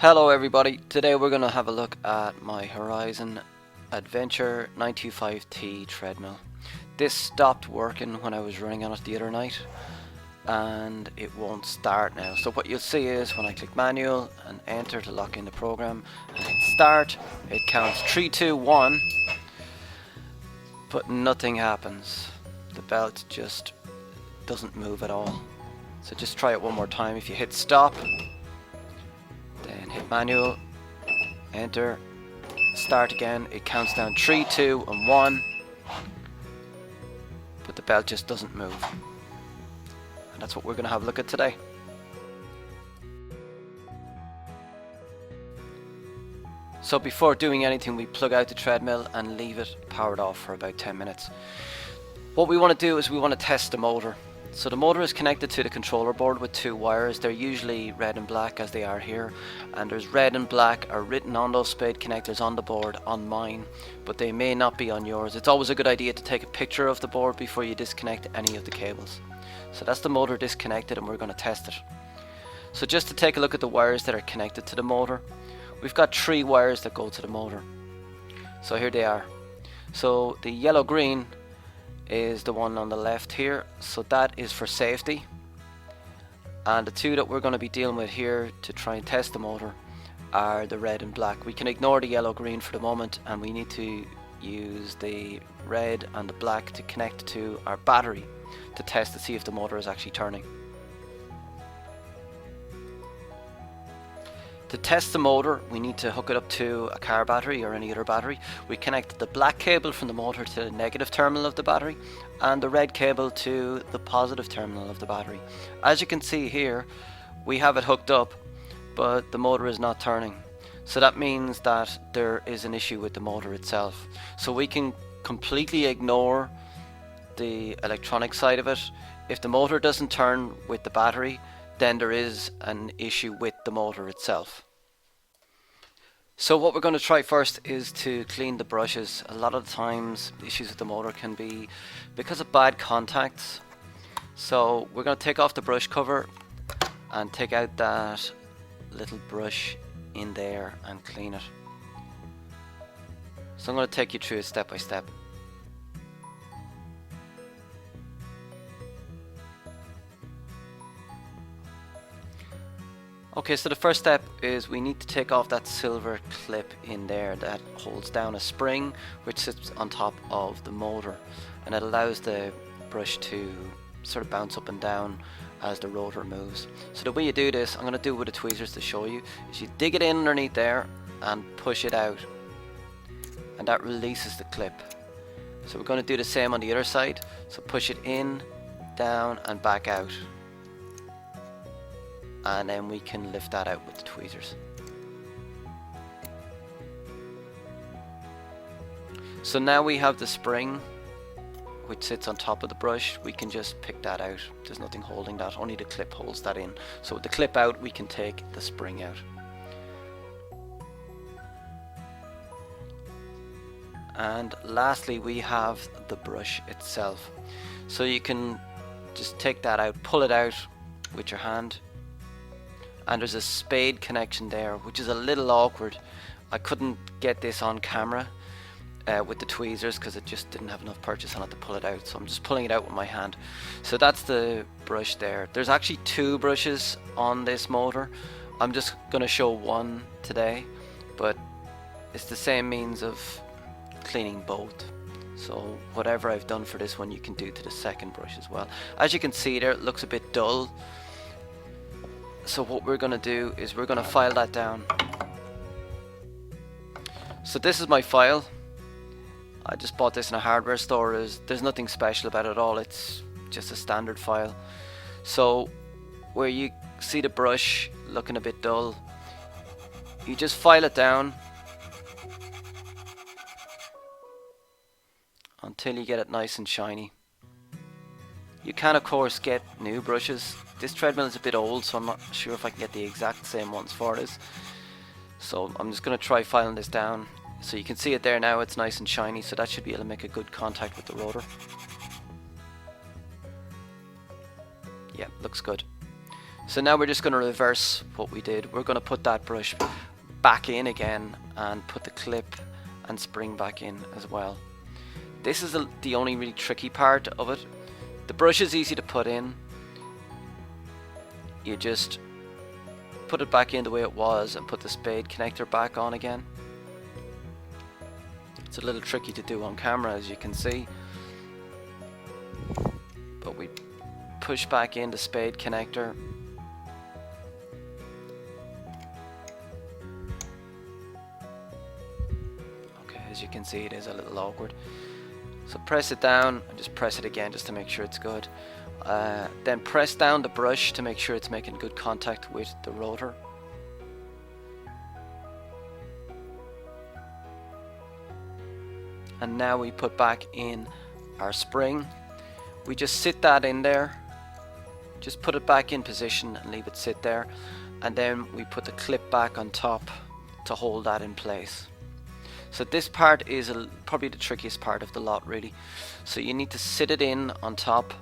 Hello everybody, today we're going to have a look at my Horizon Adventure 925T Treadmill. This stopped working when I was running on it the other night and it won't start now. So what you'll see is when I click manual and enter to lock in the program and hit start, it counts 3, 2, 1, but nothing happens. The belt just doesn't move at all. So just try it one more time. If you hit stop, then hit manual, enter, start again, it counts down 3, 2 and 1, but the belt just doesn't move. And that's what we're going to have a look at today. So before doing anything, we plug out the treadmill and leave it powered off for about 10 minutes. What we want to do is we want to test the motor. So the motor is connected to the controller board with 2 wires. They're usually red and black as they are here, and there's red and black are written on those spade connectors on the board on mine, but they may not be on yours. It's always a good idea to take a picture of the board before you disconnect any of the cables. So that's the motor disconnected and we're going to test it. So just to take a look at the wires that are connected to the motor, we've got 3 wires that go to the motor. So here they are. So the yellow green is the one on the left here, so that is for safety, and the 2 that we're going to be dealing with here to try and test the motor are the red and black. We can ignore the yellow green for the moment and we need to use the red and the black to connect to our battery to test to see if the motor is actually turning. To test the motor, we need to hook it up to a car battery or any other battery. We connect the black cable from the motor to the negative terminal of the battery and the red cable to the positive terminal of the battery. As you can see here, we have it hooked up, but the motor is not turning. So that means that there is an issue with the motor itself. So we can completely ignore the electronic side of it. If the motor doesn't turn with the battery, then there is an issue with the motor itself. So what we're going to try first is to clean the brushes. A lot of the times issues with the motor can be because of bad contacts. So we're going to take off the brush cover and take out that little brush in there and clean it. So I'm going to take you through it step by step. Okay, so the first step is we need to take off that silver clip in there that holds down a spring which sits on top of the motor, and it allows the brush to sort of bounce up and down as the rotor moves. So the way you do this, I'm going to do it with the tweezers to show you, is you dig it in underneath there and push it out, and that releases the clip. So we're going to do the same on the other side, so push it in, down and back out, and then we can lift that out with the tweezers. So now we have the spring which sits on top of the brush. We can just pick that out. There's nothing holding that, only the clip holds that in. So with the clip out, we can take the spring out. And lastly, we have the brush itself. So you can just take that out, pull it out with your hand, and there's a spade connection there, which is a little awkward. I couldn't get this on camera with the tweezers because it just didn't have enough purchase on it to pull it out, so I'm just pulling it out with my hand. So that's the brush there. There's actually 2 brushes on this motor. I'm just going to show one today, but it's the same means of cleaning both. So whatever I've done for this one, you can do to the second brush as well. As you can see there, it looks a bit dull. So what we're going to do is we're going to file that down. So this is my file. I just bought this in a hardware store. There's nothing special about it at all. It's just a standard file. So where you see the brush looking a bit dull, you just file it down until you get it nice and shiny. You can of course get new brushes. This treadmill is a bit old, so I'm not sure if I can get the exact same ones for this. So I'm just going to try filing this down. So you can see it there now, it's nice and shiny, so that should be able to make a good contact with the rotor. Yeah, looks good. So now we're just going to reverse what we did. We're going to put that brush back in again and put the clip and spring back in as well. This is the only really tricky part of it. The brush is easy to put in. You just put it back in the way it was and put the spade connector back on again. It's a little tricky to do on camera, as you can see, but we push back in the spade connector. Okay, as you can see, it is a little awkward. So press it down and just press it again just to make sure it's good. Then press down the brush to make sure it's making good contact with the rotor. And now we put back in our spring. We just sit that in there, just put it back in position and leave it sit there, and then we put the clip back on top to hold that in place. So this part is probably the trickiest part of the lot, really. So you need to sit it in on top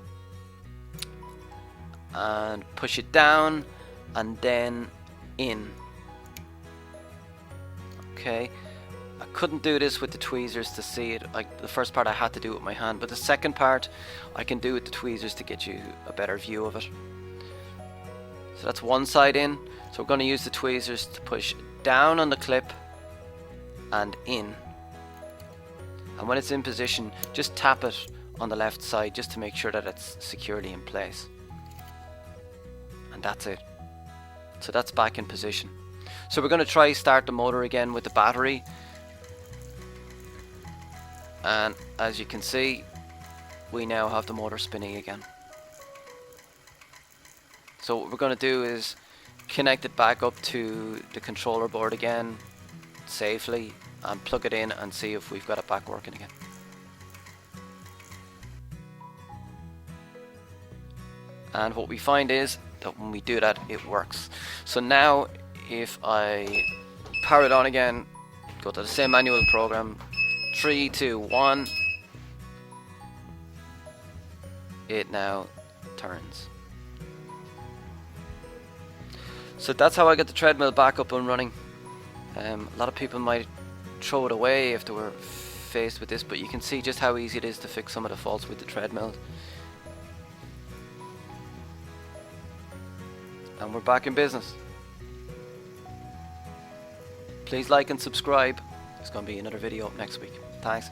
and push it down and then in. Okay, I couldn't do this with the tweezers to see it. Like the first part I had to do it with my hand, but the second part I can do with the tweezers to get you a better view of it. So that's one side in. So we're going to use the tweezers to push down on the clip and in. And when it's in position, just tap it on the left side just to make sure that it's securely in place. And that's it. So that's back in position. So we're going to try start the motor again with the battery. And as you can see, we now have the motor spinning again. So what we're going to do is connect it back up to the controller board again safely and plug it in and see if we've got it back working again. And what we find is that when we do that, it works. So now if I power it on again, go to the same manual program, 3, 2, 1, it now turns. So that's how I got the treadmill back up and running. A lot of people might throw it away if they were faced with this, but you can see just how easy it is to fix some of the faults with the treadmill. And we're back in business. Please like and subscribe. There's going to be another video up next week. Thanks.